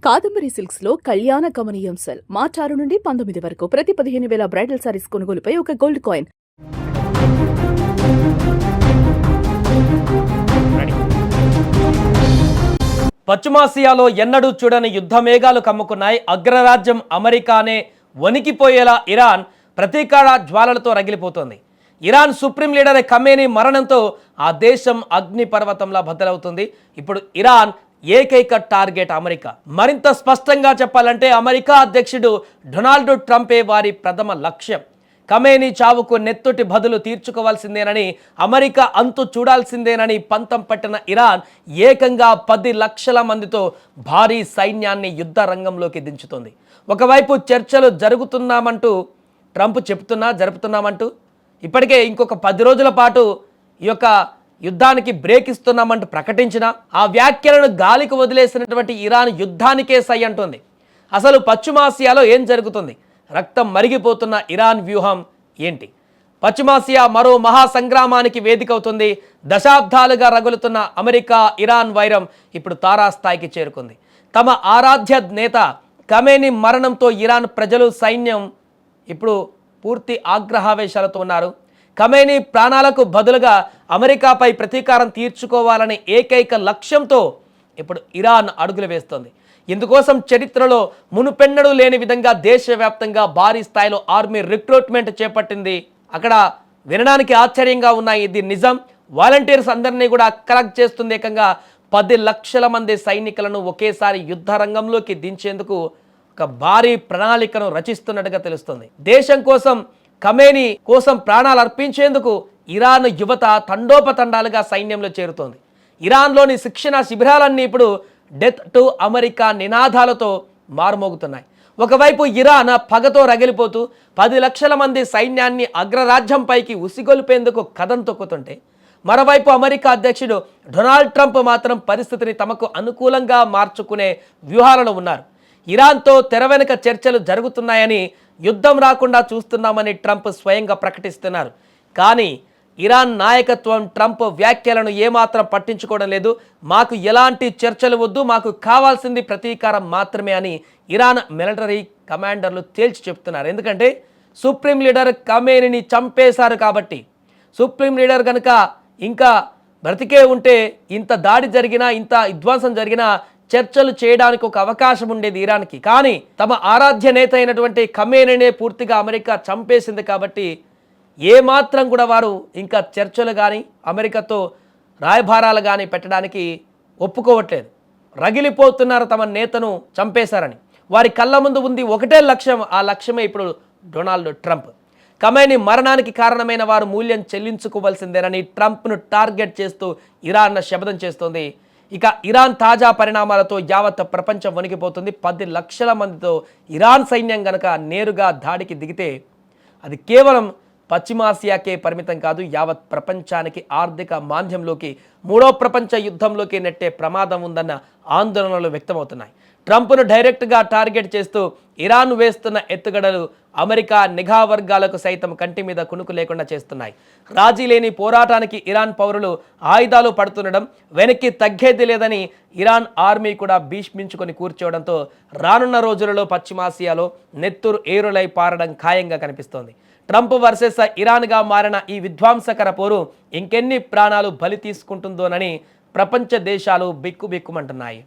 Kadambari silks లో కళ్యాణ గమనీయం cell మార్చి 6 నుండి 19 వరకు ప్రతి 15,000 బ్రైడల్ సారీస్ కొనుగోలుపై ఒక గోల్డ్ కాయిన్. పశ్చిమాసియాలో ఎన్నడూ చూడని యుద్ధ మేఘాలు కమ్ముకున్నాయి. అగ్రరాజ్యం అమెరికానే వణికిపోయేలా ఇరాన్ ప్రతీకార జ్వాలలతో రగిలిపోతోంది. ఇరాన్ సుప్రీం లీడర్ ఖమేనీ మరణంతో ఆ దేశం అగ్నిపర్వతంలా బద్దలవుతుంది. ఇప్పుడు ఇరాన్ ఏకైక టార్గెట్ అమెరికా. మరింత స్పష్టంగా చెప్పాలంటే అమెరికా అధ్యక్షుడు డొనాల్డ్ ట్రంపే వారి ప్రథమ లక్ష్యం. ఖమేనీ చావుకు నెత్తుటి బదులు తీర్చుకోవాల్సిందేనని, అమెరికా అంతు చూడాల్సిందేనని పంతం పట్టిన ఇరాన్ ఏకంగా 10 లక్షల మందితో భారీ సైన్యాన్ని యుద్ధ రంగంలోకి దించుతోంది. ఒకవైపు చర్చలు జరుగుతున్నామంటూ ట్రంప్ జరుపుతున్నామంటూ ఇప్పటికే ఇంకొక 10 రోజుల పాటు ఈ యొక్క యుద్ధానికి బ్రేక్ ఇస్తున్నామంటూ ప్రకటించిన ఆ వ్యాఖ్యలను గాలికి వదిలేసినటువంటి ఇరాన్ యుద్ధానికే సై అంటోంది. అసలు పశ్చిమాసియాలో ఏం జరుగుతుంది? రక్తం మరిగిపోతున్న ఇరాన్ వ్యూహం ఏంటి? పశ్చిమాసియా మరో మహాసంగ్రామానికి వేదిక అవుతుంది. దశాబ్దాలుగా రగులుతున్న అమెరికా ఇరాన్ వైరం ఇప్పుడు తారాస్థాయికి చేరుకుంది. తమ ఆరాధ్య నేత ఖమేనీ మరణంతో ఇరాన్ ప్రజలు, సైన్యం ఇప్పుడు పూర్తి ఆగ్రహావేశాలతో ఉన్నారు. ఖమేనీ ప్రాణాలకు బదులుగా అమెరికాపై ప్రతీకారం తీర్చుకోవాలనే ఏకైక లక్ష్యంతో ఇప్పుడు ఇరాన్ అడుగులు వేస్తోంది. ఇందుకోసం చరిత్రలో మునుపెన్నడూ లేని విధంగా దేశవ్యాప్తంగా భారీ స్థాయిలో ఆర్మీ రిక్రూట్మెంట్ చేపట్టింది. అక్కడ వినడానికి ఆశ్చర్యంగా ఉన్నాయి, ఇది నిజం. వాలంటీర్స్ అందరినీ కూడా కలెక్ట్ చేస్తుంది. ఏకంగా 10 లక్షల మంది సైనికులను ఒకేసారి యుద్ధ రంగంలోకి దించేందుకు ఒక భారీ ప్రణాళికను రచిస్తున్నట్టుగా తెలుస్తుంది. దేశం కోసం, ఖమేనీ కోసం ప్రాణాలు అర్పించేందుకు ఇరాన్ యువత తండోపతండాలుగా సైన్యంలో చేరుతోంది. ఇరాన్లోని శిక్షణ శిబిరాలన్నీ ఇప్పుడు డెత్ టు అమెరికా నినాదాలతో మారుమోగుతున్నాయి. ఒకవైపు ఇరాన్ పగతో రగిలిపోతూ 10 లక్షల మంది సైన్యాన్ని అగ్రరాజ్యంపైకి ఉసిగొల్పేందుకు కథం తొక్కుతుంటే, మరోవైపు అమెరికా అధ్యక్షుడు డొనాల్డ్ ట్రంప్ మాత్రం పరిస్థితిని తమకు అనుకూలంగా మార్చుకునే వ్యూహాలలో ఉన్నారు. ఇరాన్తో తెర వెనుక చర్చలు జరుగుతున్నాయని, యుద్ధం రాకుండా చూస్తున్నామని ట్రంప్ స్వయంగా ప్రకటిస్తున్నారు. కానీ ఇరాన్ నాయకత్వం ట్రంప్ వ్యాఖ్యలను ఏమాత్రం పట్టించుకోవడం లేదు. మాకు ఎలాంటి చర్చలు వద్దు, మాకు కావాల్సింది ప్రతీకారం మాత్రమే అని ఇరాన్ మిలిటరీ కమాండర్లు తేల్చి చెప్తున్నారు. ఎందుకంటే సుప్రీం లీడర్ ఖమేనీని చంపేశారు కాబట్టి. సుప్రీం లీడర్ కనుక ఇంకా బ్రతికే ఉంటే ఇంత దాడి జరిగినా, ఇంత విధ్వంసం జరిగినా చర్చలు చేయడానికి ఒక అవకాశం ఉండేది ఇరాన్కి. కానీ తమ ఆరాధ్య నేత అయినటువంటి ఖమేనీనే పూర్తిగా అమెరికా చంపేసింది కాబట్టి ఏమాత్రం కూడా వారు ఇంకా చర్చలు కానీ, అమెరికాతో రాయబారాలు కానీ పెట్టడానికి ఒప్పుకోవట్లేదు. రగిలిపోతున్నారు తమ నేతను చంపేశారని. వారి కళ్ళ ముందు ఉంది ఒకటే లక్ష్యం. ఆ లక్ష్యమే ఇప్పుడు డొనాల్డ్ ట్రంప్. ఖమేనీ మరణానికి కారణమైన వారు మూల్యం చెల్లించుకోవాల్సిందేనని ట్రంప్ను టార్గెట్ చేస్తూ ఇరాన్ శపథం చేస్తోంది. ఇక ఇరాన్ తాజా పరిణామాలతో యావత్ ప్రపంచం వణికిపోతుంది. 10 లక్షల మందితో ఇరాన్ సైన్యం గనక నేరుగా దాడికి దిగితే అది కేవలం పశ్చిమాసియాకే పరిమితం కాదు, యావత్ ప్రపంచానికి ఆర్థిక మాంద్యంలోకి, 3వ ప్రపంచ యుద్ధంలోకి నెట్టే ప్రమాదం ఉందన్న ఆందోళనలు వ్యక్తమవుతున్నాయి. ట్రంప్ను డైరెక్ట్గా టార్గెట్ చేస్తూ ఇరాన్ వేస్తున్న ఎత్తుగడలు అమెరికా నిఘా వర్గాలకు సైతం కంటి మీద కునుకు లేకుండా చేస్తున్నాయి. రాజీ లేని పోరాటానికి ఇరాన్ పౌరులు ఆయుధాలు పడుతుండడం, వెనక్కి తగ్గేది లేదని ఇరాన్ ఆర్మీ కూడా భీష్మించుకొని కూర్చోవడంతో రానున్న రోజులలో పశ్చిమాసియాలో నెత్తురు ఏరులై పారడం ఖాయంగా కనిపిస్తోంది. ట్రంప్ వర్సెస్ ఇరాన్గా మారిన ఈ విధ్వంసకర పోరు ఇంకెన్ని ప్రాణాలు బలి తీసుకుంటుందోనని ప్రపంచ దేశాలు బిక్కుబిక్కుమంటున్నాయి.